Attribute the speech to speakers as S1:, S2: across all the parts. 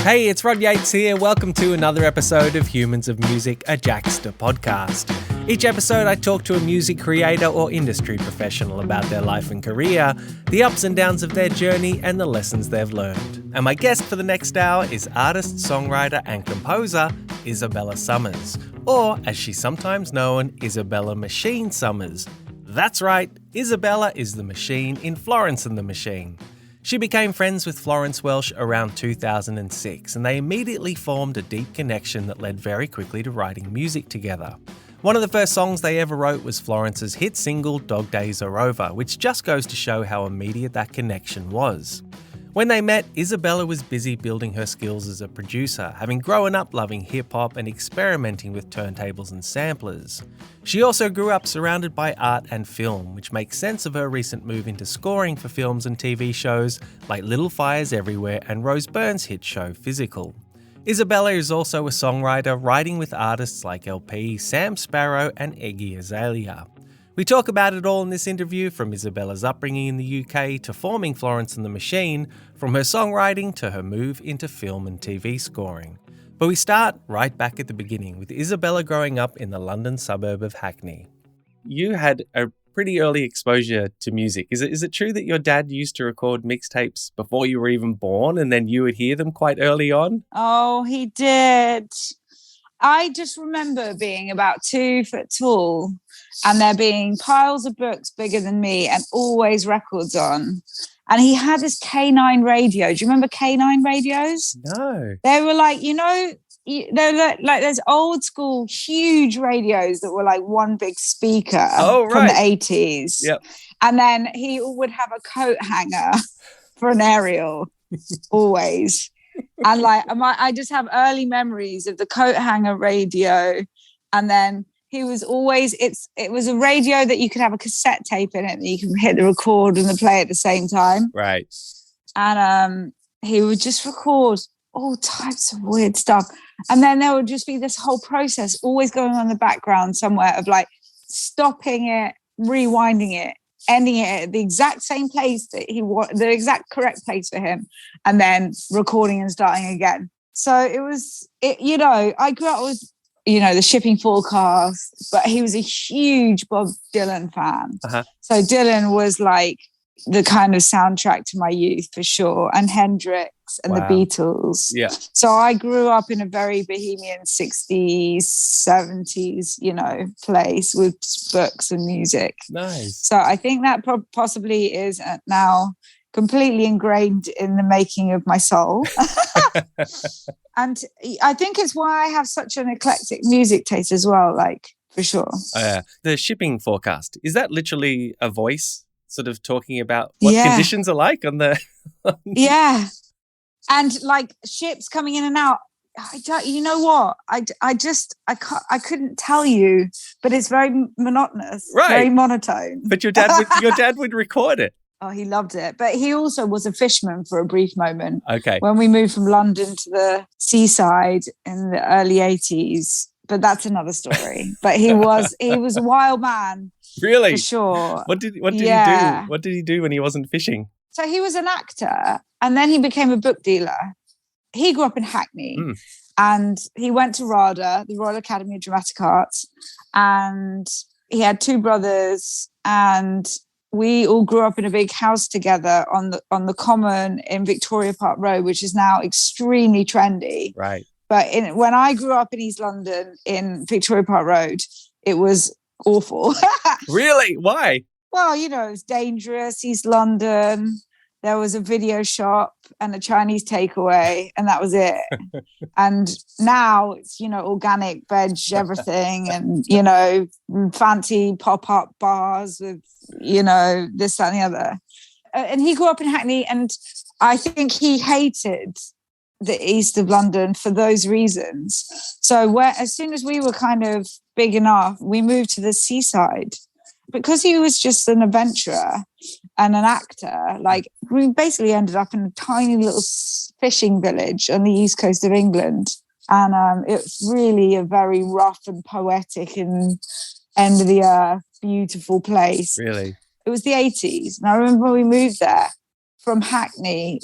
S1: Hey, it's Rod Yates here. Welcome to another episode of Humans of Music, a Jaxsta podcast. Each episode, I talk to a music creator or industry professional about their life and career, the ups and downs of their journey, and the lessons they've learned. And my guest for the next hour is artist, songwriter, and composer Isabella Summers, or as she's sometimes known, Isabella Machine Summers. That's right, Isabella is the machine in Florence and the Machine. She became friends with Florence Welch around 2006, and they immediately formed a deep connection that led very quickly to writing music together. One of the first songs they ever wrote was Florence's hit single Dog Days Are Over, which just goes to show how immediate that connection was. When they met, Isabella was busy building her skills as a producer, having grown up loving hip-hop and experimenting with turntables and samplers. She also grew up surrounded by art and film, which makes sense of her recent move into scoring for films and TV shows like Little Fires Everywhere and Rose Byrne's hit show Physical. Isabella is also a songwriter, writing with artists like LP, Sam Sparro and Iggy Azalea. We talk about it all in this interview, from Isabella's upbringing in the UK to forming Florence and the Machine, from her songwriting to her move into film and TV scoring. But we start right back at the beginning with Isabella growing up in the London suburb of Hackney. You had a pretty early exposure to music. Is it true that your dad used to record mixtapes before you were even born and then you would hear them quite early on?
S2: Oh, he did. I just remember being about 2 foot tall and there being piles of books bigger than me and always records on. And he had this K9 radio. Do you remember K9 radios?
S1: No.
S2: They were like, they're like those old school huge radios that were like one big speaker from the 80s.
S1: Yep.
S2: And then he would have a coat hanger for an aerial, always. And like, I just have early memories of the coat hanger radio. And then he was always, it was a radio that you could have a cassette tape in it that you can hit the record and the play at the same time.
S1: Right.
S2: And he would just record all types of weird stuff. And then there would just be this whole process always going on in the background somewhere of like stopping it, rewinding it, ending it at the exact same place that the exact correct place for him, and then recording and starting again. So I grew up with, the shipping forecast, but he was a huge Bob Dylan fan.
S1: Uh-huh.
S2: So Dylan was like the kind of soundtrack to my youth for sure, and Hendrix and the Beatles.
S1: Yeah.
S2: So I grew up in a very bohemian 60s, 70s, place with books and music.
S1: Nice.
S2: So I think that possibly is now completely ingrained in the making of my soul. And I think it's why I have such an eclectic music taste as well, like, for sure.
S1: The shipping forecast, is that literally a voice sort of talking about what conditions are like on the...
S2: Yeah. And like ships coming in and out. You know what? I couldn't tell you, but it's very monotonous, very monotone.
S1: But your dad would record it.
S2: Oh, he loved it. But he also was a fisherman for a brief moment.
S1: Okay.
S2: When we moved from London to the seaside in the early 80s. But that's another story. But he was a wild man. Really? For sure.
S1: What did he do? What did he do when he wasn't fishing?
S2: So he was an actor and then he became a book dealer. He grew up in Hackney and he went to RADA, the Royal Academy of Dramatic Arts, and he had 2 brothers, and we all grew up in a big house together on the Common in Victoria Park Road, which is now extremely trendy.
S1: Right.
S2: But when I grew up in East London in Victoria Park Road, it was awful.
S1: Really? Why?
S2: Well, it was dangerous. East London. There was a video shop and a Chinese takeaway, and that was it. And now it's, organic veg, everything, and, fancy pop-up bars with, this, that, and the other. And he grew up in Hackney, and I think he hated the east of London for those reasons. So as soon as we were kind of big enough, we moved to the seaside. Because he was just an adventurer and an actor, like, we basically ended up in a tiny little fishing village on the east coast of England. And it's really a very rough and poetic and end of the earth, beautiful place.
S1: Really?
S2: It was the 80s. And I remember when we moved there, from Hackney,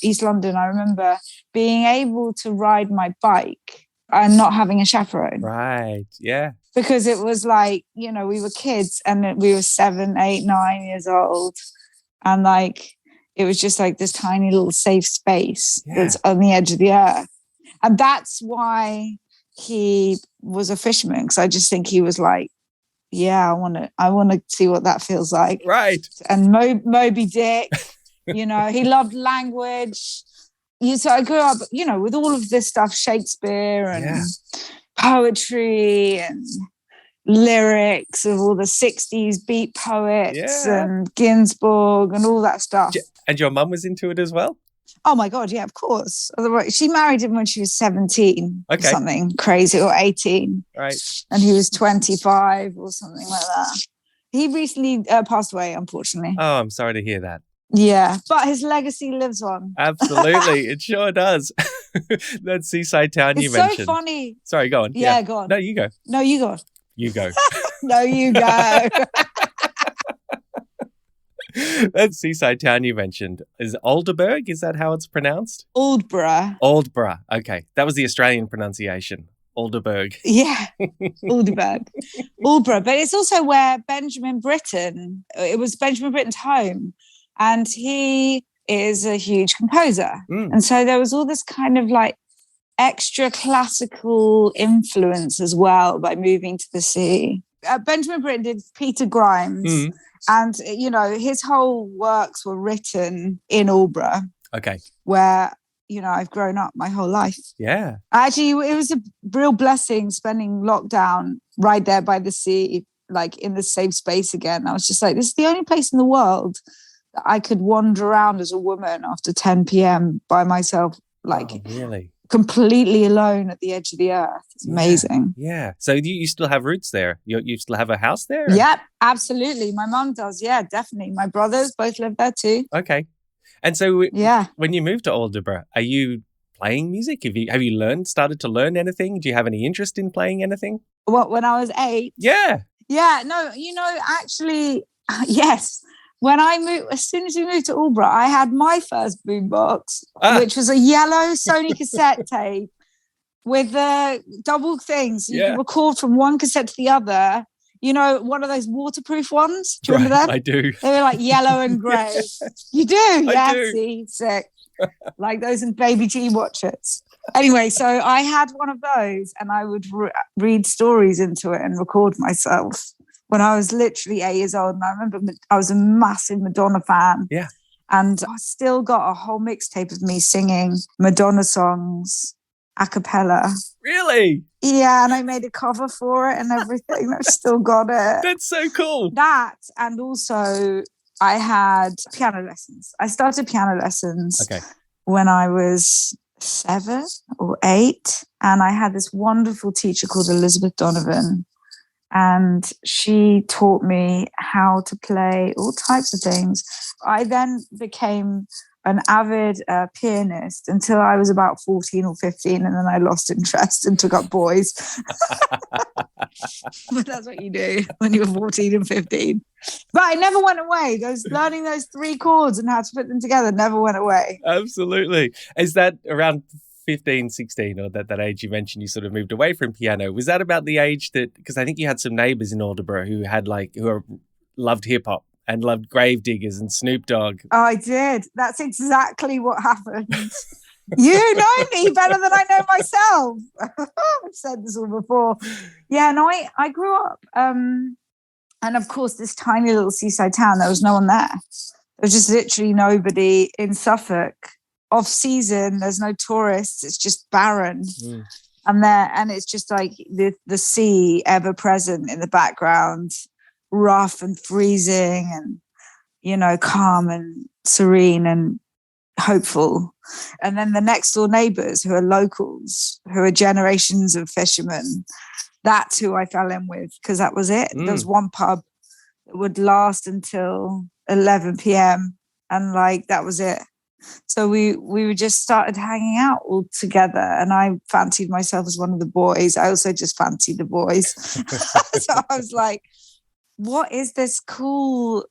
S2: East London, I remember being able to ride my bike and not having a chaperone.
S1: Right. Yeah.
S2: Because it was like, we were kids and we were 7, 8, 9 years old. And like, it was just like this tiny little safe space that's on the edge of the earth. And that's why he was a fisherman. Because I just think he was like, yeah, I want to see what that feels like.
S1: Right.
S2: And Moby Dick, he loved language. So I grew up, with all of this stuff, Shakespeare and poetry and lyrics of all the 60s beat poets and Ginsberg and all that stuff.
S1: And your mum was into it as well?
S2: Oh my God, yeah, of course. Otherwise, she married him when she was 17 or something crazy, or 18.
S1: Right.
S2: And he was 25 or something like that. He recently passed away, unfortunately.
S1: Oh, I'm sorry to hear that.
S2: Yeah, but his legacy lives on.
S1: Absolutely. It sure does. That seaside town you mentioned.
S2: It's so funny.
S1: Sorry, go on.
S2: Yeah, go on.
S1: No, you go.
S2: No, you go.
S1: You go.
S2: No, you go.
S1: That seaside town you mentioned is Aldeburgh. Is that how it's pronounced?
S2: Aldborough.
S1: Aldborough. Okay. That was the Australian pronunciation. Aldeburgh.
S2: Yeah. Aldeburgh. Aldborough. But it's also where Benjamin Britten, it was Benjamin Britten's home. And he is a huge composer. And so there was all this kind of like extra classical influence as well by moving to the sea. Benjamin Britten did Peter Grimes. And, his whole works were written in Aldborough.
S1: Okay.
S2: Where, I've grown up my whole life.
S1: Yeah.
S2: Actually, it was a real blessing spending lockdown right there by the sea, like in the safe space again. I was just like, this is the only place in the world that I could wander around as a woman after 10 p.m. by myself, like
S1: really?
S2: Completely alone at the edge of the earth. It's amazing.
S1: Yeah. So you still have roots there? You still have a house there?
S2: Yep, absolutely. My mum does. Yeah, definitely. My brothers both live there too.
S1: Okay. And so when you moved to Aldeburgh, are you playing music? Have you started to learn anything? Do you have any interest in playing anything?
S2: What, when I was 8?
S1: Yeah.
S2: Yeah, no, actually, yes. When I moved, as soon as we moved to Aldborough, I had my first boombox, which was a yellow Sony cassette tape with the double things. You could record from one cassette to the other. One of those waterproof ones. Do you remember them?
S1: I do.
S2: They were like yellow and grey. You do? Yeah,
S1: do.
S2: See, sick. Like those in Baby G watches. Anyway, so I had one of those and I would read stories into it and record myself. When I was literally 8 years old, and I remember I was a massive Madonna fan.
S1: Yeah.
S2: And I still got a whole mixtape of me singing Madonna songs a cappella.
S1: Really?
S2: Yeah, and I made a cover for it and everything. I've still got it.
S1: That's so cool.
S2: That, and also I had piano lessons. I started piano lessons when I was 7 or 8. And I had this wonderful teacher called Elizabeth Donovan. And she taught me how to play all types of things. I then became an avid pianist until I was about 14 or 15. And then I lost interest and took up boys. But that's what you do when you're 14 and 15. But I never went away. Learning those 3 chords and how to put them together never went away.
S1: Absolutely. Is that around 15, 16, or that age you mentioned you sort of moved away from piano? Was that about the age that, because I think you had some neighbors in Aldeburgh who loved hip hop and loved Gravediggers and Snoop Dogg?
S2: Oh, I did. That's exactly what happened. You know me better than I know myself. I've said this all before. Yeah, no, I grew up, and of course, this tiny little seaside town, there was no one there. There was just literally nobody in Suffolk. Off season, there's no tourists. It's just barren, and it's just like the sea ever present in the background, rough and freezing, and calm and serene and hopeful. And then the next door neighbours who are locals, who are generations of fishermen. That's who I fell in with because that was it. There was one pub that would last until 11 p.m. and like that was it. So we just started hanging out all together and I fancied myself as one of the boys. I also just fancied the boys. So I was like, what is this cool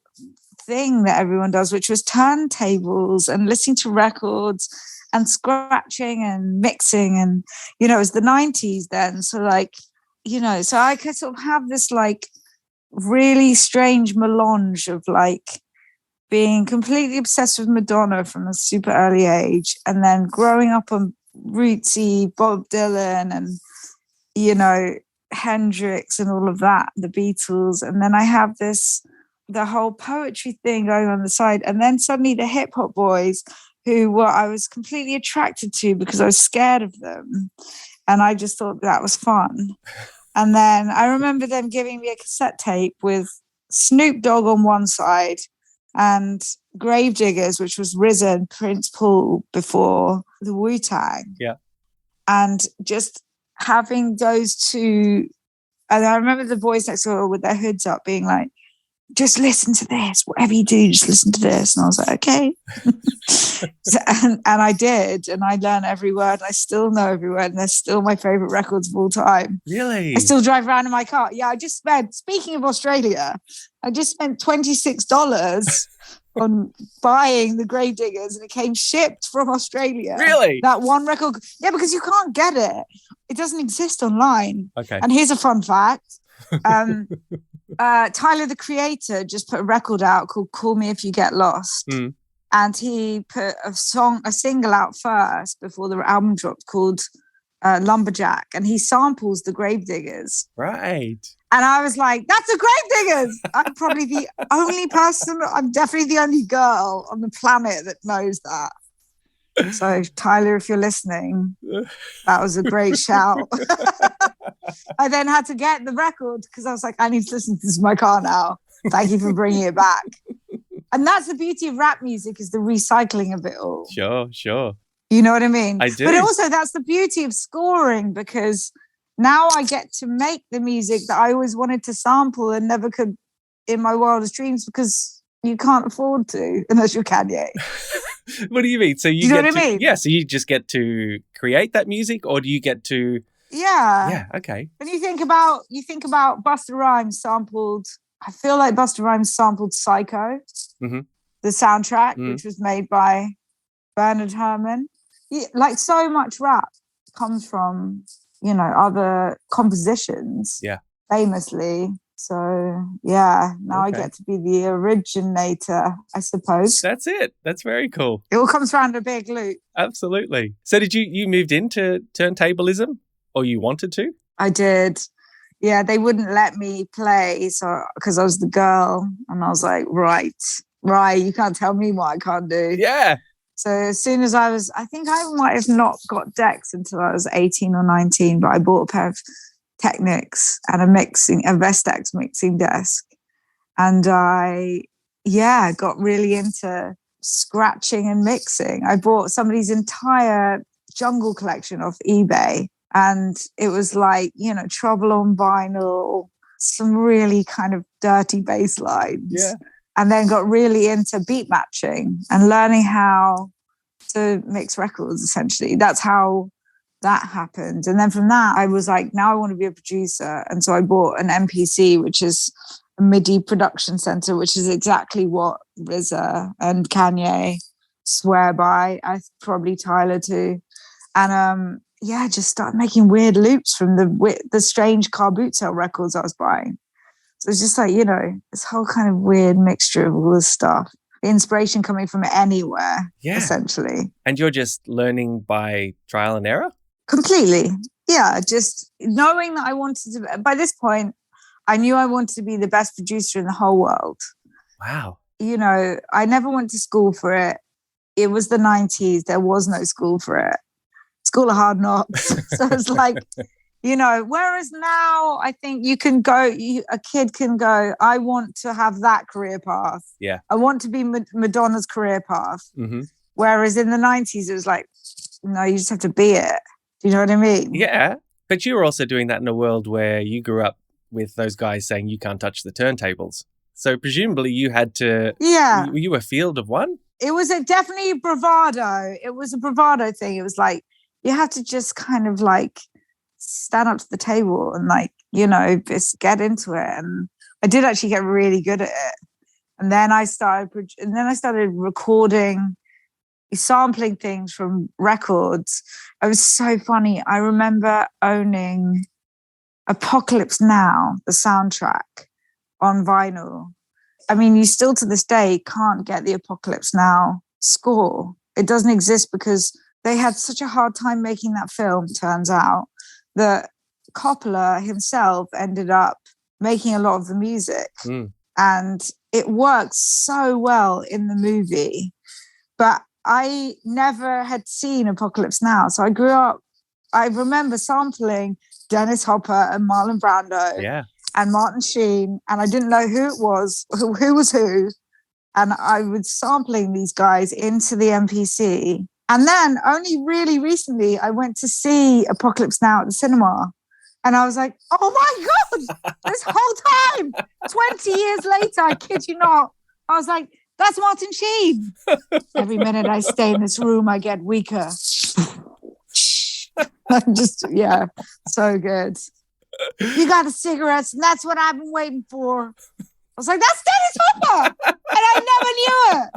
S2: thing that everyone does, which was turntables and listening to records and scratching and mixing. And, you know, it was the 90s then. So like, you know, so I could sort of have this like really strange melange of like being completely obsessed with Madonna from a super early age, and then growing up on rootsy Bob Dylan and, you know, Hendrix and all of that, the Beatles. And then I have the whole poetry thing going on the side. And then suddenly the hip hop boys I was completely attracted to because I was scared of them. And I just thought that was fun. And then I remember them giving me a cassette tape with Snoop Dogg on one side and Gravediggers, which was RZA and Prince Paul before the Wu-Tang.
S1: Yeah.
S2: And just having those two, and I remember the boys next door with their hoods up being like, just listen to this, whatever you do, just listen to this. And I was like, okay. and I did, and I learned every word. I still know every word, and they're still my favorite records of all time.
S1: Really?
S2: I still drive around in my car. Yeah, speaking of Australia, I just spent $26 on buying the Gravediggers, and it came shipped from Australia.
S1: Really?
S2: That one record. Yeah, because you can't get it. It doesn't exist online.
S1: Okay.
S2: And here's a fun fact. Tyler, the Creator, just put a record out called Call Me If You Get Lost.
S1: Mm.
S2: And he put a single out first before the album dropped called Lumberjack. And he samples the Gravediggers.
S1: Right.
S2: And I was like, that's the Gravediggers. I'm probably the only person, I'm definitely the only girl on the planet that knows that. So Tyler, if you're listening, that was a great shout. I then had to get the record because I was like, I need to listen to this in my car now. Thank you for bringing it back. And that's the beauty of rap music, is the recycling of it all.
S1: Sure.
S2: You know what I mean?
S1: I do.
S2: But also that's the beauty of scoring, because now I get to make the music that I always wanted to sample and never could in my wildest dreams, because you can't afford to unless you're Kanye.
S1: What do you mean? So
S2: you know what I mean?
S1: Yeah, so you just get to create that music, or do you get to?
S2: Yeah,
S1: okay.
S2: When you think about Busta Rhymes sampled, I feel like Busta Rhymes sampled Psycho,
S1: mm-hmm.
S2: the soundtrack, which was made by Bernard Herrmann. Like, so much rap comes from, you know, other compositions.
S1: Yeah.
S2: Famously. So yeah, now I get to be the originator, I suppose.
S1: That's it. That's very cool.
S2: It all comes around a big loop.
S1: Absolutely. So did you moved into turntablism, or you wanted to?
S2: I did. Yeah, they wouldn't let me play, so because I was the girl, and I was like, right, you can't tell me what I can't do.
S1: Yeah.
S2: So as soon as I think I might have not got decks until I was 18 or 19, but I bought a pair of Technics and a Vestax mixing desk. And I got really into scratching and mixing. I bought somebody's entire Jungle collection off eBay. And it was like, you know, Trouble on Vinyl, some really kind of dirty bass lines.
S1: Yeah.
S2: And then got really into beat matching and learning how to mix records, essentially. That's how that happened. And then from that, I was like, now I want to be a producer. And so I bought an MPC, which is a MIDI production center, which is exactly what RZA and Kanye swear by. Probably Tyler too. And just started making weird loops from the strange car boot sale records I was buying. So it's just like, you know, this whole kind of weird mixture of all this stuff. The inspiration coming from anywhere, essentially.
S1: And you're just learning by trial and error?
S2: Completely. Yeah, just knowing that I wanted to, by this point, I knew I wanted to be the best producer in the whole world.
S1: Wow.
S2: You know, I never went to school for it. It was the 90s. There was no school for it. School of hard knocks. So it's like, you know, whereas now I think you can go, a kid can go, I want to have that career path.
S1: Yeah.
S2: I want to be Madonna's career path.
S1: Mm-hmm.
S2: Whereas in the 90s, it was like, no, you just have to be it. Do you know what I mean?
S1: Yeah. But you were also doing that in a world where you grew up with those guys saying you can't touch the turntables. So presumably you had to, were you a field of one?
S2: It was definitely bravado. It was a bravado thing. It was like, you have to just kind of like stand up to the table and like, you know, just get into it. And I did actually get really good at it. And then I started recording, sampling things from records. It was so funny. I remember owning Apocalypse Now, the soundtrack, on vinyl. I mean, you still to this day can't get the Apocalypse Now score. It doesn't exist because they had such a hard time making that film, turns out, that Coppola himself ended up making a lot of the music. And it works so well in the movie. But I never had seen Apocalypse Now. So I grew up, I remember sampling Dennis Hopper and Marlon Brando and Martin Sheen. And I didn't know who it was, who was who. And I was sampling these guys into the MPC. And then only really recently, I went to see Apocalypse Now at the cinema. And I was like, oh my God, this whole time, 20 years later, I kid you not, I was like, that's Martin Sheen. Every minute I stay in this room, I get weaker. I'm just, so good. You got the cigarettes, and that's what I've been waiting for. I was like, that's Dennis Hopper. And I never knew it.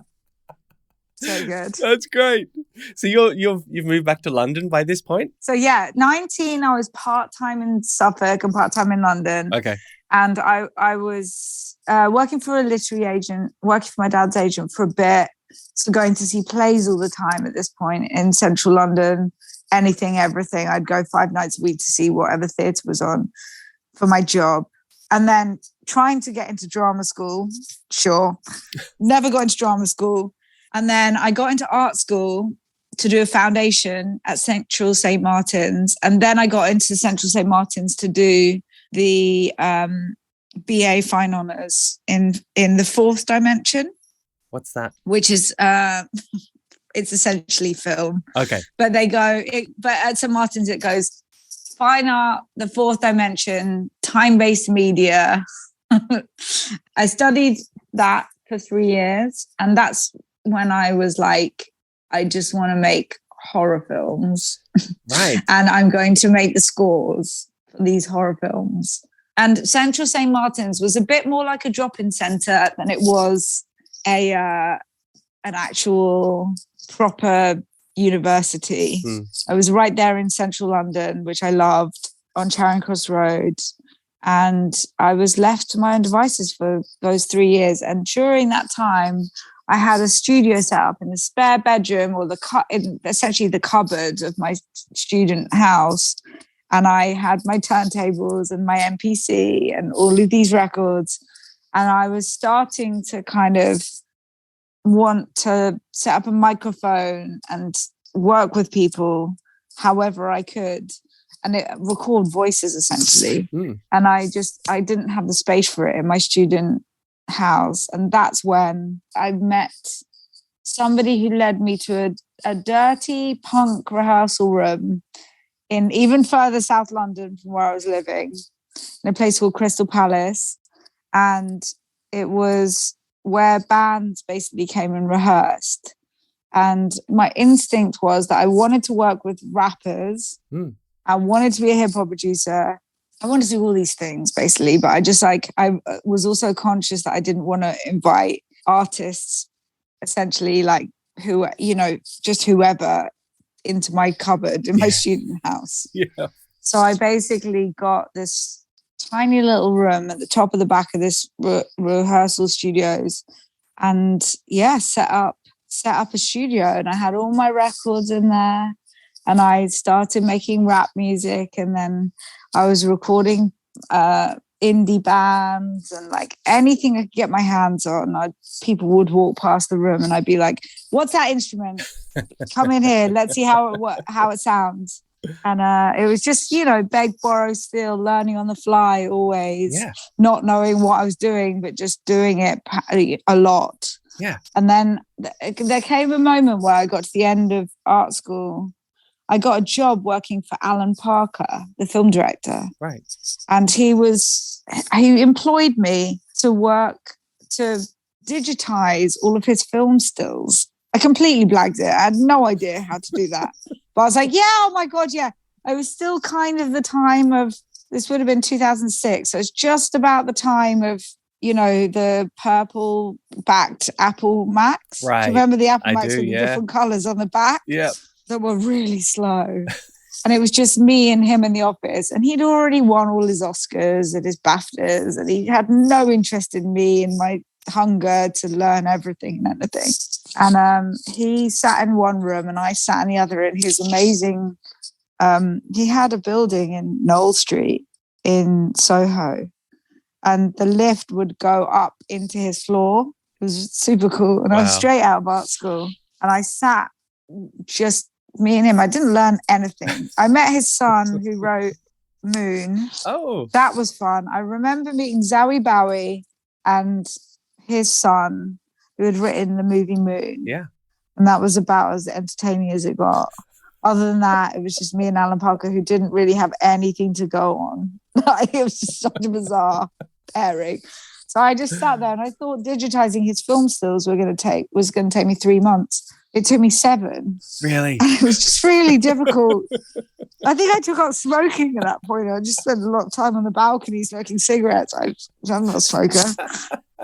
S2: So good.
S1: That's great. So you've moved back to London by this point?
S2: So 19, I was part-time in Suffolk and part-time in London.
S1: Okay.
S2: And I was working for a literary agent, working for my dad's agent for a bit. So going to see plays all the time at this point in central London, anything, everything. I'd go 5 nights a week to see whatever theatre was on for my job. And then trying to get into drama school. Sure. Never got into drama school. And then I got into art school to do a foundation at Central St. Martin's. And then I got into Central St. Martin's to do the BA Fine Honours in the fourth dimension.
S1: What's that?
S2: Which is, it's essentially film.
S1: Okay.
S2: But but at St. Martin's it goes fine art, the fourth dimension, time-based media. I studied that for 3 years. And that's when I was like, I just want to make horror films.
S1: Right.
S2: And I'm going to make the scores for these horror films. And Central St. Martin's was a bit more like a drop-in centre than it was an actual proper university. I was right there in central London, which I loved, on Charing Cross Road. And I was left to my own devices for those 3 years. And during that time, I had a studio set up in the spare bedroom, or essentially the cupboard of my student house. And I had my turntables and my MPC and all of these records. And I was starting to kind of want to set up a microphone and work with people however I could, and record voices essentially. And I didn't have the space for it in my student house. And that's when I met somebody who led me to a dirty punk rehearsal room in even further South London from where I was living, in a place called Crystal Palace. And it was where bands basically came and rehearsed. And my instinct was that I wanted to work with rappers. I wanted to be a hip hop producer. I wanted to do all these things basically, but I was also conscious that I didn't want to invite artists, essentially like just whoever, into my cupboard in my student house. Yeah. So I basically got this tiny little room at the top of the back of this rehearsal studios, and set up a studio, and I had all my records in there, and I started making rap music, and then I was recording indie bands and like anything I could get my hands on. People would walk past the room and I'd be like, what's that instrument? Come in here, let's see how it sounds. And it was just, beg, borrow, steal, learning on the fly always, not knowing what I was doing, but just doing it a lot.
S1: Yeah.
S2: And then there came a moment where I got to the end of art school. I got a job working for Alan Parker, the film director.
S1: Right.
S2: And he employed me to work to digitize all of his film stills. I completely blagged it. I had no idea how to do that. But I was like, oh my God, yeah. I was still kind of the time of, this would have been 2006. So it's just about the time of, the purple backed Apple Macs.
S1: Right.
S2: Do you remember the Apple
S1: I
S2: Macs
S1: do,
S2: with the
S1: yeah.
S2: different colors on the back?
S1: Yeah.
S2: That were really slow. And it was just me and him in the office. And he'd already won all his Oscars and his BAFTAs. And he had no interest in me and my hunger to learn everything and anything. And he sat in one room and I sat in the other. And he was amazing. He had a building in Knoll Street in Soho. And the lift would go up into his floor. It was super cool. And I was straight out of art school. And I sat just me and him. I didn't learn anything. I met his son who wrote Moon.
S1: Oh.
S2: That was fun. I remember meeting Zowie Bowie and his son who had written the movie Moon.
S1: Yeah.
S2: And that was about as entertaining as it got. Other than that, it was just me and Alan Parker who didn't really have anything to go on. It was just such a bizarre pairing. So I just sat there and I thought digitizing his film stills was going to take me 3 months. It took me 7.
S1: Really?
S2: And it was just really difficult. I think I took up smoking at that point. I just spent a lot of time on the balcony smoking cigarettes. I'm not a smoker.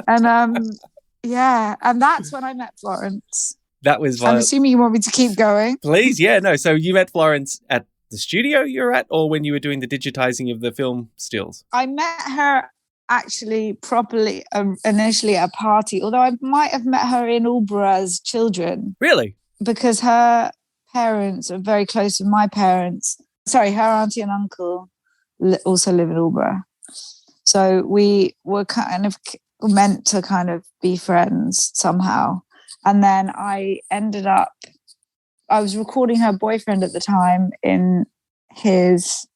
S2: And and that's when I met Florence.
S1: That was
S2: I'm assuming you want me to keep going.
S1: Please, yeah, no. So you met Florence at the studio you're at, or when you were doing the digitizing of the film stills?
S2: I met her actually properly initially at a party, although I might have met her in Albury as children.
S1: Really?
S2: Because her parents are very close with my parents. Sorry, her auntie and uncle also live in Albury. So we were kind of meant to kind of be friends somehow. And then I was recording her boyfriend at the time in his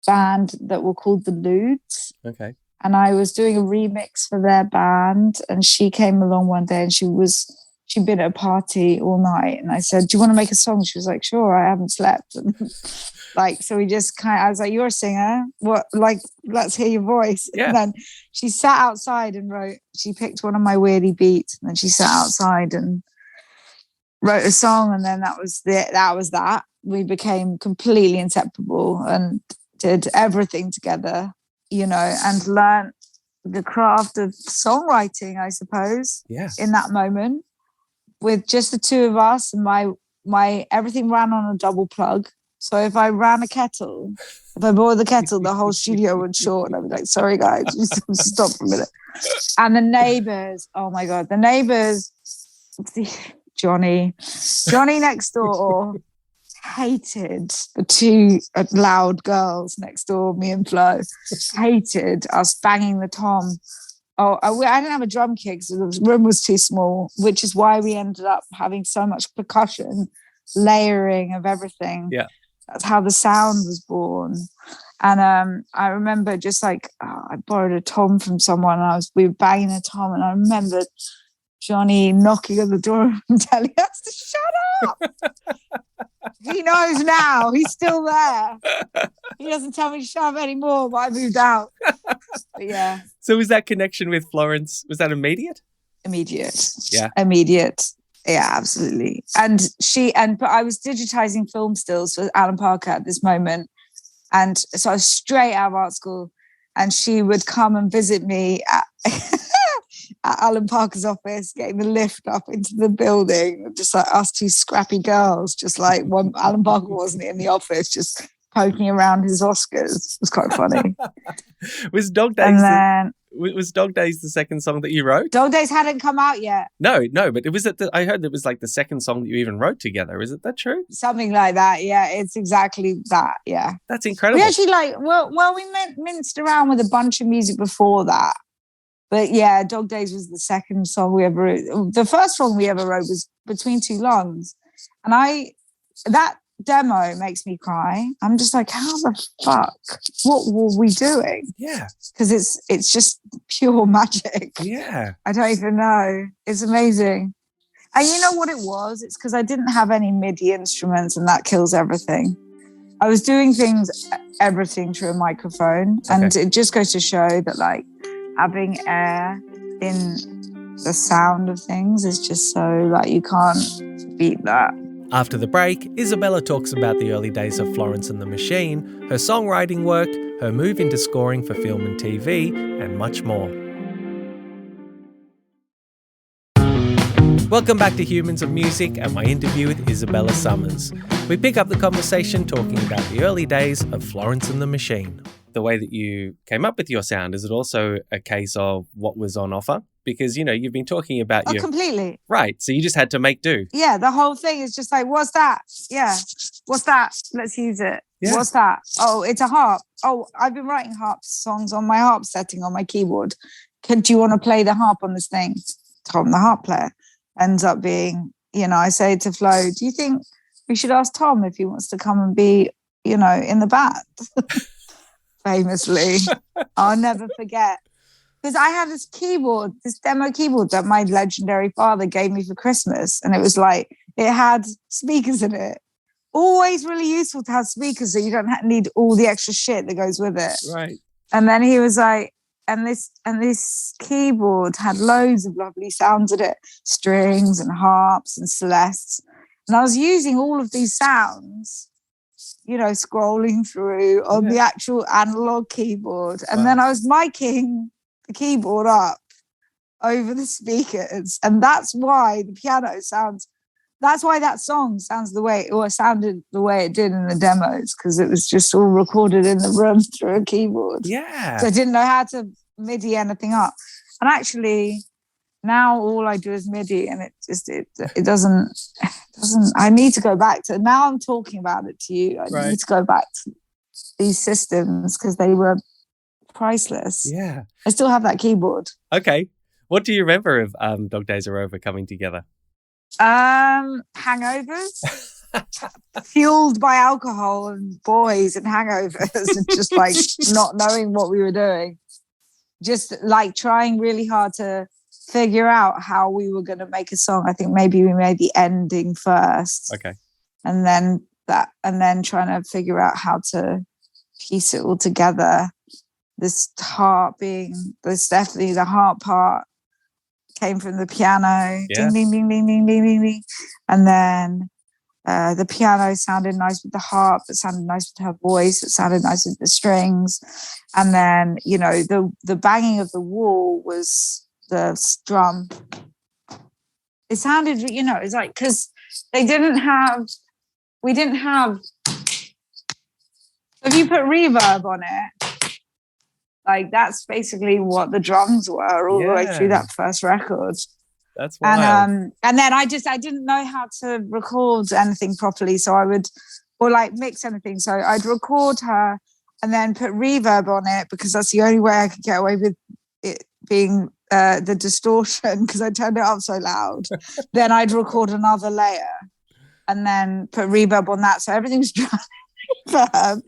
S2: band that were called The Ludes.
S1: Okay.
S2: And I was doing a remix for their band, and she came along one day and she'd been at a party all night. And I said, "Do you want to make a song?" She was like, "Sure, I haven't slept." And so we just I was like, "You're a singer. What, let's hear your voice."
S1: Yeah.
S2: And then she sat outside and she picked one of my weirdy beats, and then she sat outside and wrote a song. And then that was that. We became completely inseparable and did everything together. And learned the craft of songwriting, I suppose, in that moment, with just the two of us. And my everything ran on a double plug. So if I ran a kettle, if I boiled the kettle, the whole studio would short. And I'd be like, "Sorry, guys, just stop for a minute." And the neighbors, oh my God, the neighbors, Johnny next door hated the two loud girls next door, me and Flo, hated us banging the tom. I didn't have a drum kit because the room was too small, which is why we ended up having so much percussion, layering of everything.
S1: Yeah.
S2: That's how the sound was born. And I remember just I borrowed a tom from someone and we were banging a tom, and I remember Johnny knocking on the door and telling us to shut up. He knows now. He's still there. He doesn't tell me to shut up anymore, but I moved out. But yeah.
S1: So was that connection with Florence, was that immediate?
S2: Immediate.
S1: Yeah.
S2: Immediate. Yeah, absolutely. But I was digitizing film stills for Alan Parker at this moment. And so I was straight out of art school, and she would come and visit me at Alan Parker's office, getting the lift up into the building, just like us two scrappy girls, just like when Alan Parker wasn't in the office, just poking around his Oscars. It was quite funny.
S1: Was Dog Days the second song that you wrote?
S2: Dog Days hadn't come out yet.
S1: No, but it was I heard it was like the second song that you even wrote together. Is that true?
S2: Something like that. Yeah, it's exactly that. Yeah.
S1: That's incredible.
S2: We actually we minced around with a bunch of music before that. But yeah, Dog Days was the second song we ever wrote. The first song we ever wrote was Between Two Lungs. And that demo makes me cry. I'm just like, how the fuck? What were we doing?
S1: Yeah.
S2: Because it's just pure magic.
S1: Yeah.
S2: I don't even know. It's amazing. And you know what it was? It's because I didn't have any MIDI instruments, and that kills everything. I was doing everything through a microphone. Okay. And it just goes to show that having air in the sound of things is just so you can't beat that.
S1: After the break, Isabella talks about the early days of Florence and the Machine, her songwriting work, her move into scoring for film and TV, and much more. Welcome back to Humans of Music and my interview with Isabella Summers. We pick up the conversation talking about the early days of Florence and the Machine. The way that you came up with your sound, is it also a case of what was on offer? Because, you've been talking about
S2: Oh, completely.
S1: Right, so you just had to make do.
S2: Yeah, the whole thing is just like, what's that? Yeah, what's that? Let's use it. Yeah. What's that? Oh, it's a harp. Oh, I've been writing harp songs on my harp setting on my keyboard. Do you want to play the harp on this thing? Tom, the harp player, ends up being, I say to Flo, do you think we should ask Tom if he wants to come and be, in the band? Famously. I'll never forget. Because I had this keyboard, this demo keyboard that my legendary father gave me for Christmas. And it was like, it had speakers in it. Always really useful to have speakers so you don't need all the extra shit that goes with it.
S1: Right.
S2: And then he was like, and this keyboard had loads of lovely sounds in it, strings and harps and celestes. And I was using all of these sounds, scrolling through on the actual analog keyboard. And then I was miking the keyboard up over the speakers. And that's why the piano that's why that song sounds sounded the way it did in the demos, because it was just all recorded in the room through a keyboard.
S1: Yeah.
S2: So I didn't know how to MIDI anything up. And actually now all I do is MIDI, and it doesn't I need to go back to, now I'm talking about it to you. I need to go back to these systems because they were priceless.
S1: Yeah.
S2: I still have that keyboard.
S1: Okay. What do you remember of Dog Days Are Over coming together?
S2: Hangovers. Fueled by alcohol and boys and hangovers and just like not knowing what we were doing. Just like trying really hard to figure out how we were going to make a song. I think maybe we made the ending first.
S1: Okay.
S2: And then trying to figure out how to piece it all together. This definitely the harp part came from the piano.
S1: Yeah.
S2: Ding, ding, ding, ding, ding, ding, ding, ding. And then the piano sounded nice with the harp. It sounded nice with her voice. It sounded nice with the strings. And then, the banging of the wall was the drum. It sounded, it's like, because we didn't have, if you put reverb on it, like that's basically what the drums were all the way through that first record.
S1: That's wild.
S2: And then I didn't know how to record anything properly, so I would, or like mix anything. So I'd record her and then put reverb on it because that's the only way I could get away with it being the distortion, because I turned it up so loud. Then I'd record another layer and then put reverb on that, so everything's reverb,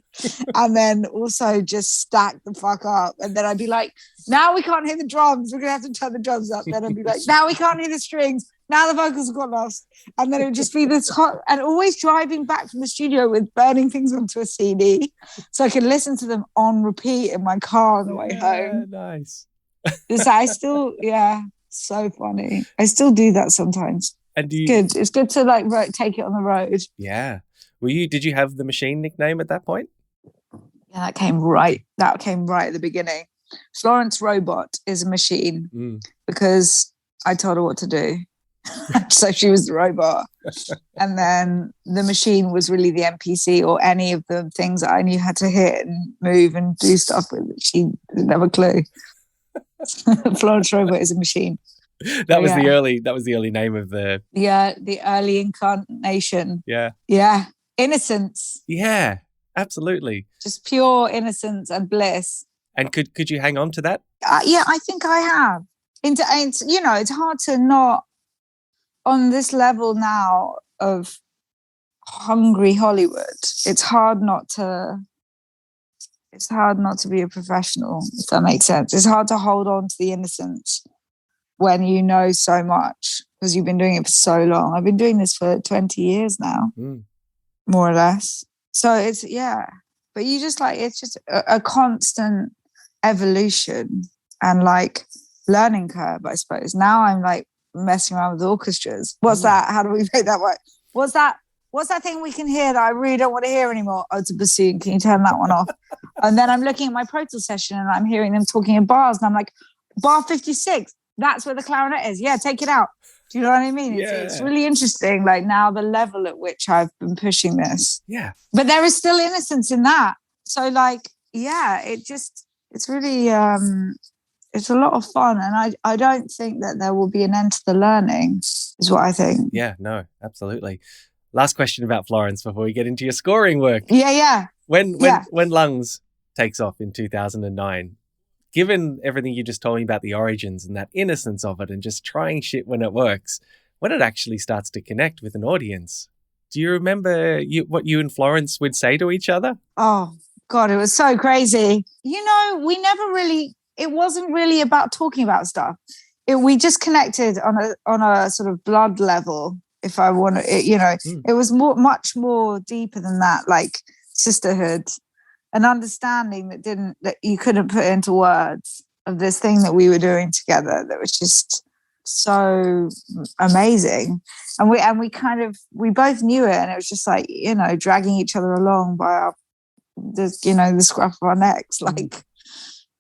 S2: and then also just stack the fuck up. And then I'd be like, now we can't hear the drums, we're gonna have to turn the drums up. Then I'd be like, now we can't hear the strings, now the vocals have got lost. And then it would just be this hot, and always driving back from the studio with burning things onto a CD so I could listen to them on repeat in my car on the way home.
S1: Nice.
S2: I still, so funny. I still do that sometimes.
S1: And
S2: It's good to like take it on the road.
S1: Yeah. Did you have the Machine nickname at that point?
S2: Yeah, that came right at the beginning. Florence Robot is a machine because I told her what to do. So she was the robot. And then the machine was really the NPC, or any of the things that I knew how to hit and move and do stuff with. She didn't have a clue. Florence Robot is a machine.
S1: That was the early name of the
S2: early incarnation.
S1: Yeah.
S2: Innocence.
S1: Yeah, absolutely.
S2: Just pure innocence and bliss.
S1: And could you hang on to that?
S2: I think I have. It's hard to not, on this level now of hungry Hollywood, it's hard not to be a professional, if that makes sense. It's hard to hold on to the innocence when you know so much, because you've been doing it for so long. I've been doing this for 20 years now, more or less. So it's, but you just like, it's just a constant evolution and like learning curve, I suppose. Now I'm like messing around with orchestras. What's that? How do we make that work? What's that thing we can hear that I really don't want to hear anymore? Oh, it's a bassoon. Can you turn that one off? And then I'm looking at my Pro Tools session and I'm hearing them talking in bars, and I'm like, bar 56, that's where the clarinet is. Yeah, take it out. Do you know what I mean?
S1: Yeah.
S2: It's really interesting, like now the level at which I've been pushing this.
S1: Yeah.
S2: But there is still innocence in that. So like, yeah, it's really, it's a lot of fun. And I don't think that there will be an end to the learning, is what I think.
S1: Yeah, no, absolutely. Last question about Florence before we get into your scoring work.
S2: Yeah.
S1: When Lungs takes off in 2009, given everything you just told me about the origins and that innocence of it and just trying shit when it works, when it actually starts to connect with an audience, do you remember what you and Florence would say to each other?
S2: Oh, God, it was so crazy. You know, it wasn't really about talking about stuff. We just connected on a sort of blood level, if I want to, It was much more deeper than that, like sisterhood. An understanding that you couldn't put into words of this thing that we were doing together that was just so amazing. And we both knew it, and it was just like, dragging each other along by the scruff of our necks, like,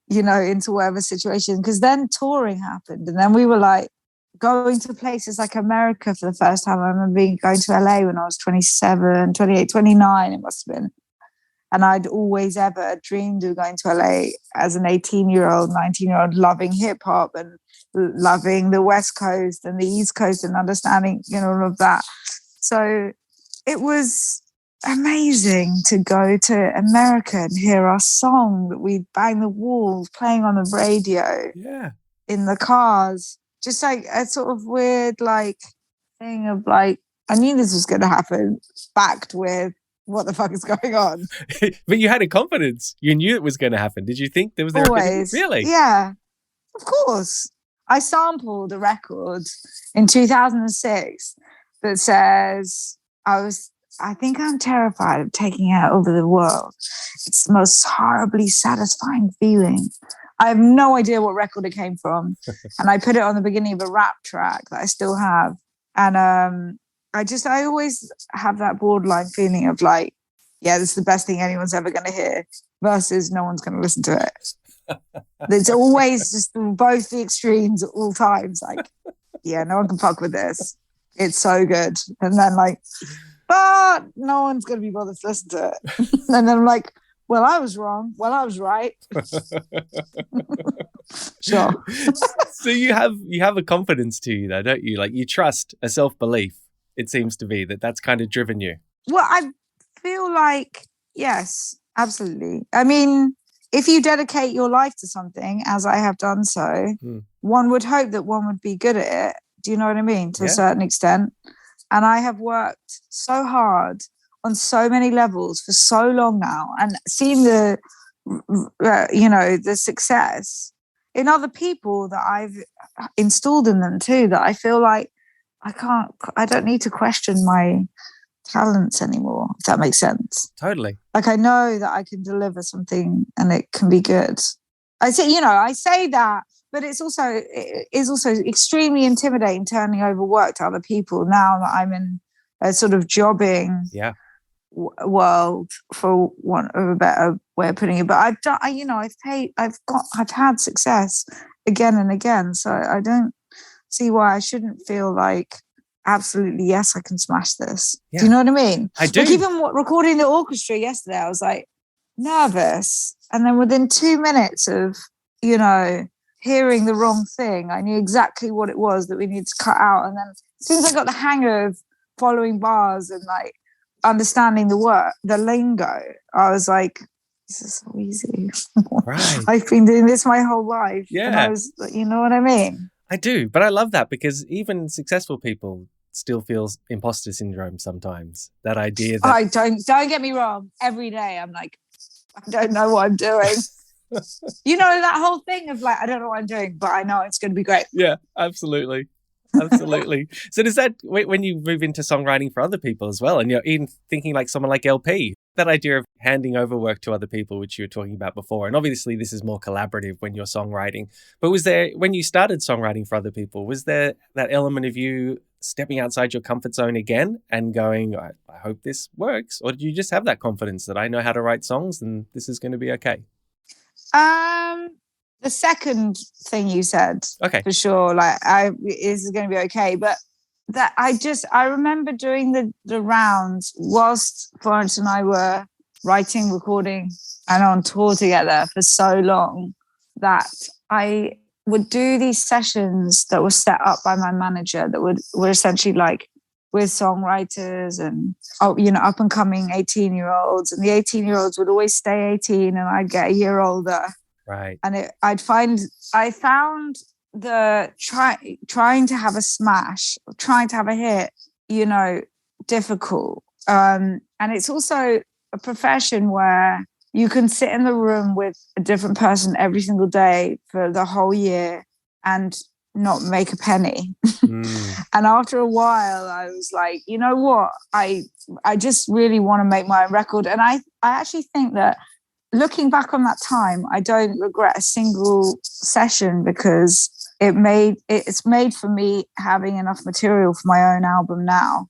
S2: into whatever situation. Because then touring happened, and then we were like going to places like America for the first time. I remember going to LA when I was 27, 28, 29, it must have been. And I'd always ever dreamed of going to LA as an 18-year-old, 19-year-old, loving hip hop and loving the West Coast and the East Coast and understanding, all of that. So it was amazing to go to America and hear our song that we'd bang the walls playing on the radio.
S1: Yeah.
S2: In the cars. Just like a sort of weird, like, thing of like, I knew this was going to happen, backed with, what the fuck is going on?
S1: But you had a confidence. You knew it was going to happen. Did you think there was
S2: always?
S1: Really?
S2: Yeah, of course. I sampled a record in 2006 that says, I think I'm terrified of taking out over the world. It's the most horribly satisfying feeling. I have no idea what record it came from. And I put it on the beginning of a rap track that I still have. And I always have that borderline feeling of like, yeah, this is the best thing anyone's ever going to hear versus no one's going to listen to it. It's always just both the extremes at all times. Like, yeah, no one can fuck with this. It's so good. And then like, but no one's going to be bothered to listen to it. And then I'm like, well, I was wrong. Well, I was right. Sure.
S1: So you have a confidence to you though, don't you? Like you trust a self-belief. It seems to be that's kind of driven you.
S2: Well, I feel like, yes, absolutely. I mean, if you dedicate your life to something, as I have done so, one would hope that one would be good at it. Do you know what I mean? To a certain extent. And I have worked so hard on so many levels for so long now and seen the success in other people that I've installed in them too, that I feel like I don't need to question my talents anymore, if that makes sense.
S1: Totally.
S2: Like I know that I can deliver something and it can be good. I say that, but it's also extremely intimidating turning over work to other people now that I'm in a sort of jobbing world, for want of a better way of putting it. But I've had success again and again, so I don't see why I shouldn't feel like absolutely yes, I can smash this. Do you know what I mean?
S1: I do.
S2: Like even recording the orchestra yesterday, I was like nervous, and then within 2 minutes of hearing the wrong thing, I knew exactly what it was that we needed to cut out. And then as soon as I got the hang of following bars and like understanding the lingo, I was like, this is so easy.
S1: Right.
S2: I've been doing this my whole life.
S1: Yeah.
S2: And I was, you know what I mean?
S1: I do, but I love that because even successful people still feel imposter syndrome sometimes. That idea that
S2: don't get me wrong. Every day I'm like, I don't know what I'm doing. That whole thing of like, I don't know what I'm doing, but I know it's going to be great.
S1: Yeah, absolutely. Absolutely. So does that, when you move into songwriting for other people as well, and you're even thinking like someone like LP, that idea of handing over work to other people, which you were talking about before, and obviously this is more collaborative when you're songwriting, but was there, when you started songwriting for other people, was there that element of you stepping outside your comfort zone again and going, I hope this works? Or did you just have that confidence that I know how to write songs and this is going to be okay?
S2: The second thing you said,
S1: Okay.
S2: for sure. Like, this is going to be okay. But that I remember doing the rounds whilst Florence and I were writing, recording, and on tour together for so long, that I would do these sessions that were set up by my manager that were essentially like with songwriters and up and coming 18-year-olds, and the 18-year-olds would always stay 18 and I'd get a year older.
S1: Right.
S2: And I found the trying to have a smash, trying to have a hit, difficult. And it's also a profession where you can sit in the room with a different person every single day for the whole year and not make a penny. And after a while, I was like, you know what? I just really want to make my own record. And I actually think that looking back on that time, I don't regret a single session, because it's made for me having enough material for my own album now.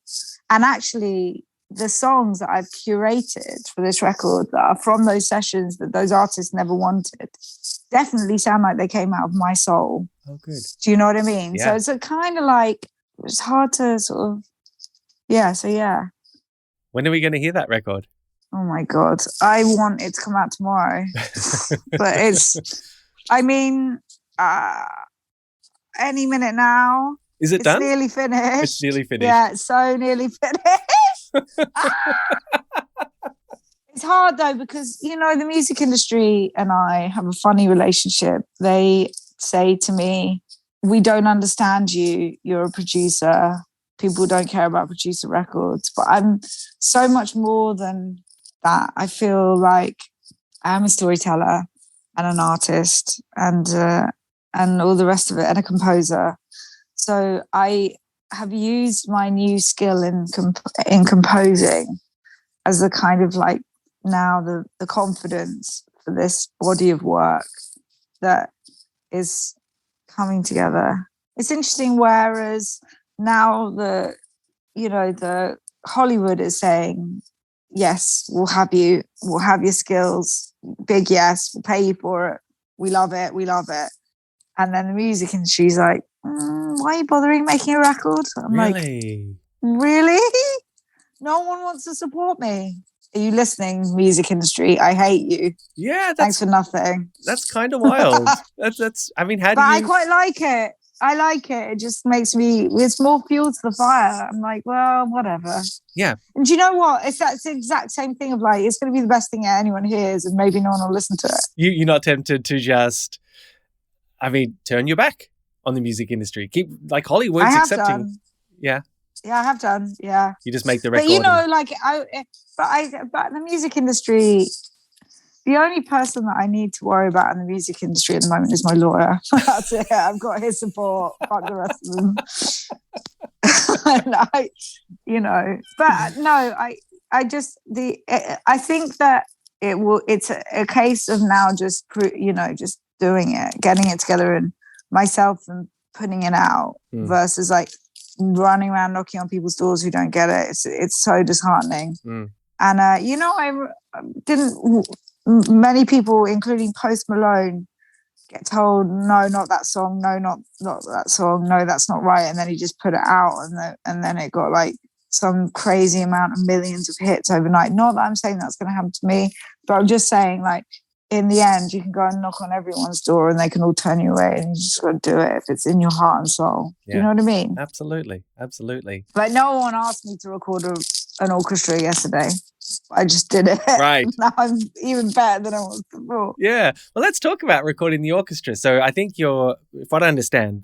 S2: And actually, the songs that I've curated for this record that are from those sessions that those artists never wanted definitely sound like they came out of my soul.
S1: Oh, good.
S2: Do you know what I mean?
S1: Yeah.
S2: So it's a kind of like, it's hard to sort of, yeah. So yeah.
S1: When are we going to hear that record?
S2: Oh my God. I want it to come out tomorrow. But any minute now.
S1: Is it done?
S2: It's nearly finished.
S1: It's nearly finished.
S2: Yeah, it's so nearly finished. It's hard though, because, the music industry and I have a funny relationship. They say to me, we don't understand you. You're a producer. People don't care about producer records. But I'm so much more than that. I feel like I am a storyteller and an artist and all the rest of it, and a composer. So I have used my new skill in composing as the kind of like now the confidence for this body of work that is coming together. It's interesting, whereas now the Hollywood is saying, yes, we'll have your skills, big yes, we'll pay you for it, we love it. And then the music industry's like, why are you bothering making a record? I'm
S1: Really?
S2: like, really? No one wants to support me. Are you listening, music industry? I hate you.
S1: Yeah,
S2: thanks for nothing.
S1: That's kind of wild. That's. I mean, how do you?
S2: But I quite like it. I like it. It just makes me. It's more fuel to the fire. I'm like, well, whatever.
S1: Yeah.
S2: And do you know what? It's the exact same thing of like, it's going to be the best thing that anyone hears, and maybe no one will listen to it.
S1: You're not tempted to just, turn your back on the music industry. Keep like Hollywood's accepting.
S2: Done.
S1: Yeah.
S2: Yeah, I have done. Yeah.
S1: You just make the record.
S2: But but the music industry, the only person that I need to worry about in the music industry at the moment is my lawyer. That's it. I've got his support. Fuck the rest of them. I think that it's a case of now just doing it, getting it together, and myself and putting it out versus like running around knocking on people's doors who don't get it. It's so disheartening. And I didn't. Many people, including Post Malone, get told, no, not that song, no, not that song, no, that's not right, and then he just put it out, and then it got like some crazy amount of millions of hits overnight. Not that I'm saying that's going to happen to me, but I'm just saying, like, in the end, you can go and knock on everyone's door and they can all turn you away, and you just got to do it if it's in your heart and soul. Yeah. Do you know what I mean?
S1: Absolutely.
S2: Like, no one asked me to record an orchestra yesterday. I just did it.
S1: Right.
S2: Now I'm even better than I was before.
S1: Yeah. Well, let's talk about recording the orchestra. So I think if I understand,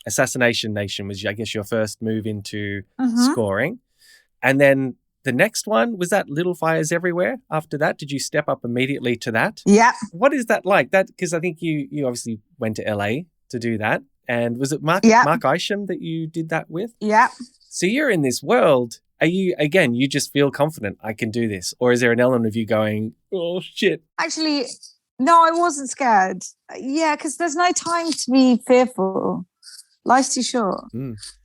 S1: Assassination Nation was, I guess, your first move into scoring. And then the next one, was that Little Fires Everywhere after that? Did you step up immediately to that?
S2: Yeah.
S1: What is that like? Because I think you obviously went to LA to do that. And was it Mark Isham that you did that with?
S2: Yeah.
S1: So you're in this world. Are you, again, you just feel confident, I can do this? Or is there an element of you going, oh, shit?
S2: Actually, no, I wasn't scared. Yeah, because there's no time to be fearful. Life's too short.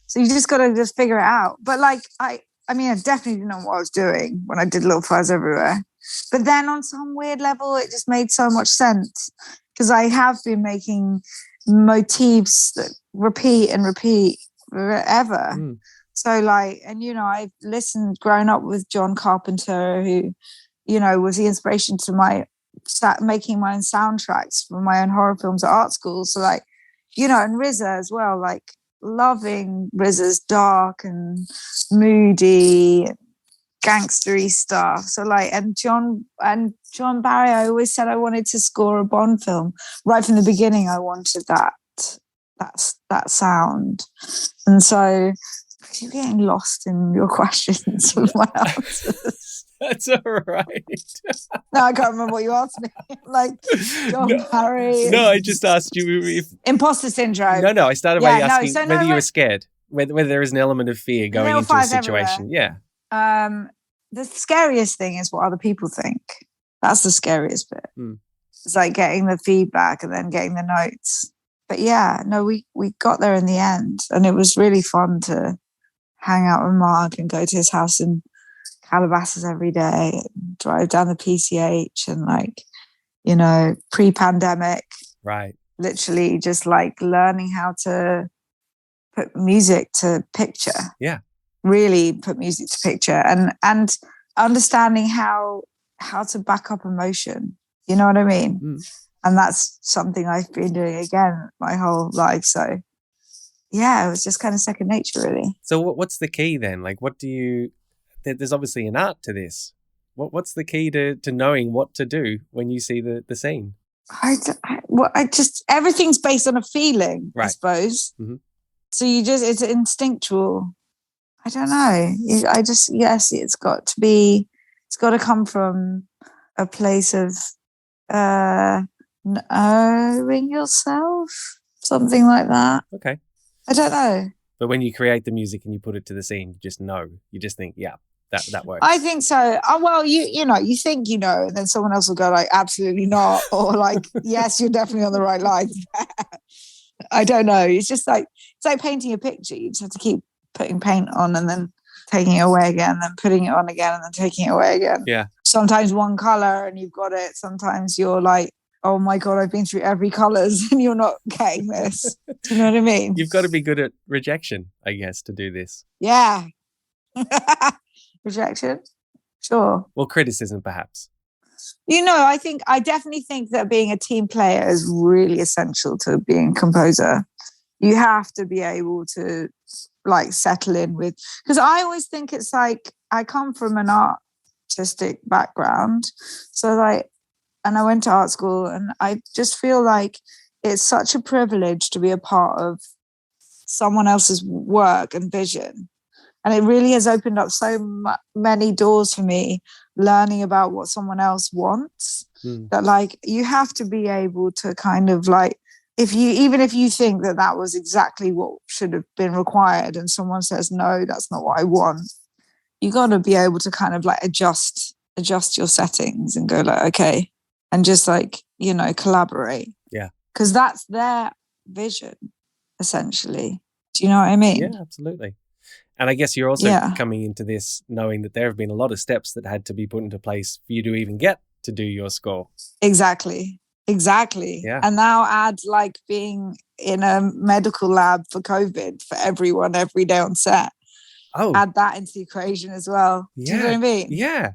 S2: So you just got to just figure it out. But like, I definitely didn't know what I was doing when I did Little Fires Everywhere. But then on some weird level, it just made so much sense. because I have been making motifs that repeat and repeat forever. So like, and I've grown up with John Carpenter, who was the inspiration to my making my own soundtracks for my own horror films at art school. So like, and RZA as well, like loving RZA's dark and moody gangstery stuff. So like, and John Barry, I always said I wanted to score a Bond film right from the beginning. I wanted that sound. And so you're getting lost in your questions with my answers.
S1: That's all right.
S2: No, I can't remember what you asked me. Like John Barry.
S1: No, I just asked you if
S2: imposter syndrome.
S1: No, I started by asking whether you were scared, whether there is an element of fear going into a situation.
S2: Everywhere. Yeah. The scariest thing is what other people think. That's the scariest bit. It's like getting the feedback and then getting the notes. But yeah, no, we got there in the end, and it was really fun to hang out with Mark and go to his house in Calabasas every day, and drive down the PCH, and like, pre-pandemic,
S1: right? Literally
S2: just like learning how to put music to picture.
S1: Yeah.
S2: Really put music to picture, and understanding how to back up emotion. You know what I mean? And that's something I've been doing again my whole life. So yeah, it was just kind of second nature, really.
S1: So what's the key then? Like, there's obviously an art to this. What's the key to knowing what to do when you see the scene?
S2: Everything's based on a feeling, right. I suppose. So it's instinctual. I don't know. It's got to come from a place of knowing yourself, something like that.
S1: Okay.
S2: I don't know.
S1: But when you create the music and you put it to the scene, you just know. You just think, yeah, that works.
S2: I think so. Oh, well, you think and then someone else will go like, absolutely not, or like, yes, you're definitely on the right line. I don't know. It's just like painting a picture. You just have to keep putting paint on and then taking it away again, and then putting it on again, and then taking it away again.
S1: Yeah.
S2: Sometimes one color and you've got it. Sometimes you're like, oh my God, I've been through every colors and you're not getting this. Do you know what I mean?
S1: You've got to be good at rejection, I guess, to do this.
S2: Yeah. Rejection? Sure.
S1: Well, criticism, perhaps.
S2: I definitely think that being a team player is really essential to being a composer. You have to be able to like settle in with, because I always think it's like, I come from an artistic background. So like, and I went to art school, and I just feel like it's such a privilege to be a part of someone else's work and vision. And it really has opened up so many doors for me, learning about what someone else wants, that like, you have to be able to kind of like, even if you think that was exactly what should have been required, and someone says, no, that's not what I want, you got to be able to kind of like adjust your settings and go like, okay, and just like, collaborate.
S1: Yeah.
S2: Because that's their vision, essentially. Do you know what I mean?
S1: Yeah, absolutely. And I guess you're also coming into this knowing that there have been a lot of steps that had to be put into place for you to even get to do your score.
S2: Exactly. Yeah. And now add like being in a medical lab for COVID for everyone every day on set.
S1: Oh.
S2: Add that into the equation as well.
S1: Yeah.
S2: Do you know what I mean?
S1: Yeah.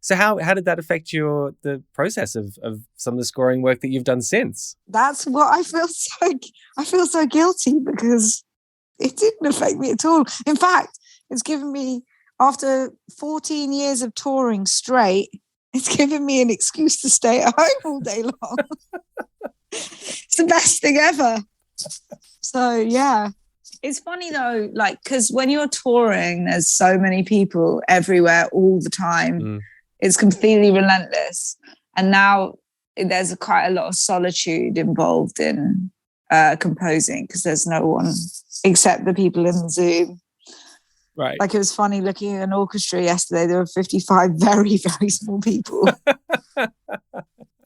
S1: So how did that affect the process of some of the scoring work that you've done since?
S2: That's what I feel so guilty, because it didn't affect me at all. In fact, it's given me, after 14 years of touring straight, it's given me an excuse to stay at home all day long. It's the best thing ever. So yeah. It's funny though, like, because when you're touring, there's so many people everywhere all the time. It's completely relentless. And now there's quite a lot of solitude involved in composing, because there's no one except the people in the Zoom.
S1: Right.
S2: Like, it was funny looking at an orchestra yesterday. There were 55 very, very small people.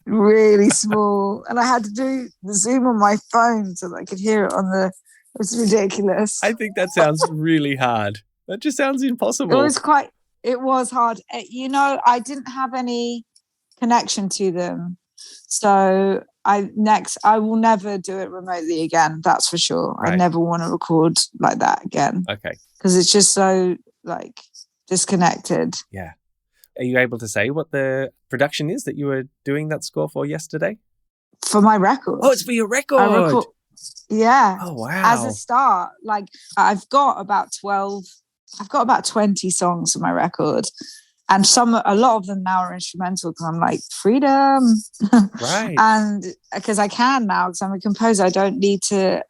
S2: Really small. And I had to do the Zoom on my phone so that I could hear it on the... It was ridiculous.
S1: I think that sounds really hard. That just sounds impossible.
S2: It was hard. I didn't have any connection to them. So I will never do it remotely again. That's for sure.
S1: Right.
S2: I never want to record like that again.
S1: Okay.
S2: Because it's just so like disconnected.
S1: Yeah. Are you able to say what the production is that you were doing that score for yesterday?
S2: For my record.
S1: Oh, it's for your record.
S2: Yeah.
S1: Oh, wow.
S2: As a start, like I've got about 20 songs for my record. And a lot of them now are instrumental because I'm like, freedom.
S1: Right.
S2: And because I can now, because I'm a composer, I don't need to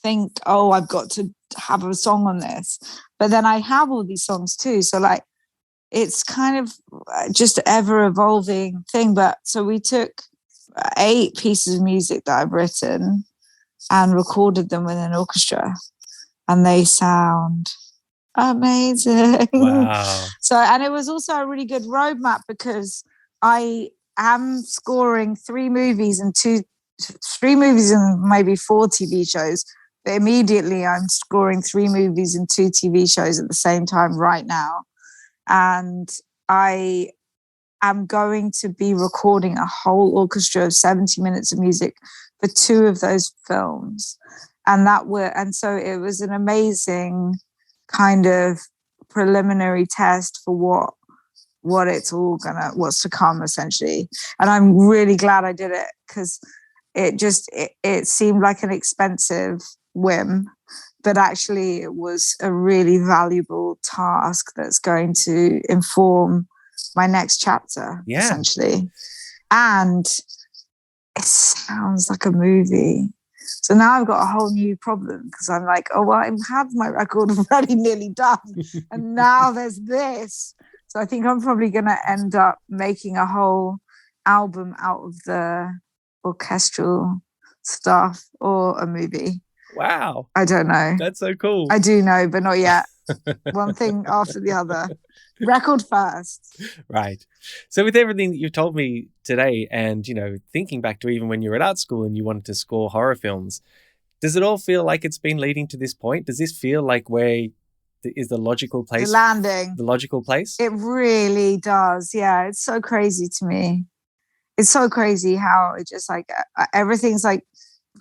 S2: think, oh, I've got to have a song on this. But then I have all these songs too. So like, it's kind of just ever evolving thing. But so we took 8 pieces of music that I've written and recorded them with an orchestra, and they sound amazing.
S1: Wow.
S2: So, and it was also a really good roadmap because I am scoring 3 movies and maybe 4 TV shows. But immediately I'm scoring 3 movies and 2 TV shows at the same time right now. And I am going to be recording a whole orchestra of 70 minutes of music for 2 of those films. And so it was an amazing kind of preliminary test for what's to come, essentially. And I'm really glad I did it, because it seemed like an expensive whim, but actually it was a really valuable task that's going to inform my next chapter, essentially. And it sounds like a movie. So now I've got a whole new problem, because I'm like, oh, well, I have my record already nearly done. And now there's this. So I think I'm probably going to end up making a whole album out of the orchestral stuff, or a movie.
S1: Wow.
S2: I don't know.
S1: That's so cool.
S2: I do know, but not yet. One thing after the other. Record first.
S1: Right. So with everything that you've told me today, and, thinking back to even when you were at art school and you wanted to score horror films, does it all feel like it's been leading to this point? Does this feel like where is the logical place?
S2: The landing.
S1: The logical place?
S2: It really does. Yeah. It's so crazy to me. It's so crazy how it just like everything's like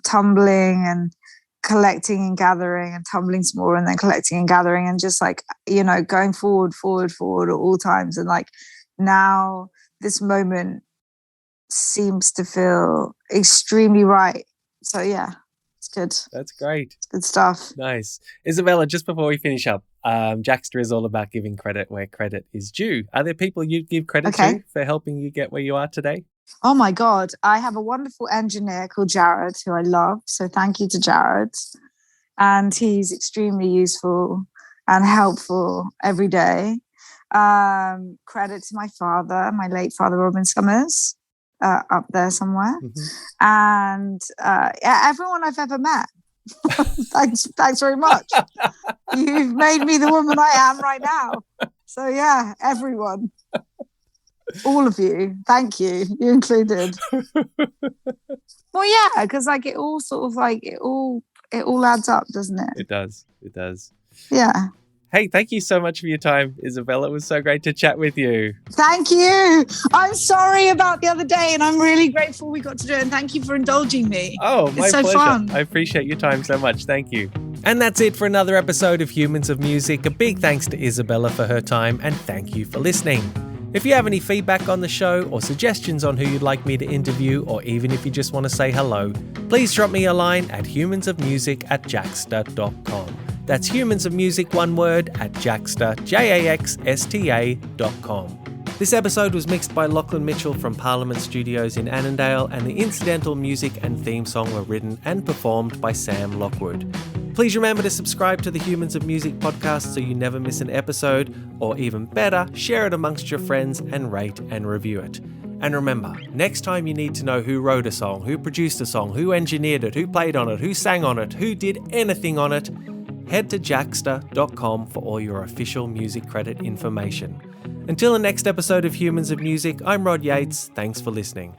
S2: tumbling and collecting and gathering, and tumbling some more, and then collecting and gathering, and just like, going forward at all times. And like now this moment seems to feel extremely right. So yeah, it's good.
S1: That's great.
S2: It's good stuff.
S1: Nice. Isabella, just before we finish up, Jaxsta is all about giving credit where credit is due. Are there people you give credit to for helping you get where you are today?
S2: Oh my God. I have a wonderful engineer called Jared, who I love. So thank you to Jared. And he's extremely useful and helpful every day. Credit to my father, my late father, Robin Summers, up there somewhere. Mm-hmm. And everyone I've ever met. Thanks very much. You've made me the woman I am right now. So yeah, everyone. All of you, thank you. You included. Well, yeah, because like it all sort of like it all adds up, doesn't it?
S1: It does.
S2: Yeah.
S1: Hey, thank you so much for your time, Isabella. It was so great to chat with you.
S2: Thank you. I'm sorry about the other day, and I'm really grateful we got to do it. And thank you for indulging me.
S1: Oh, my
S2: pleasure.
S1: Fun. I appreciate your time so much. Thank you. And that's it for another episode of Humans of Music. A big thanks to Isabella for her time, and thank you for listening. If you have any feedback on the show or suggestions on who you'd like me to interview, or even if you just want to say hello, please drop me a line at humansofmusic@jaxsta.com. That's humansofmusic, one word, at Jaxsta, JAXSTA.com. This episode was mixed by Lachlan Mitchell from Parliament Studios in Annandale, and the incidental music and theme song were written and performed by Sam Lockwood. Please remember to subscribe to the Humans of Music podcast so you never miss an episode, or even better, share it amongst your friends and rate and review it. And remember, next time you need to know who wrote a song, who produced a song, who engineered it, who played on it, who sang on it, who did anything on it, head to jaxsta.com for all your official music credit information. Until the next episode of Humans of Music, I'm Rod Yates. Thanks for listening.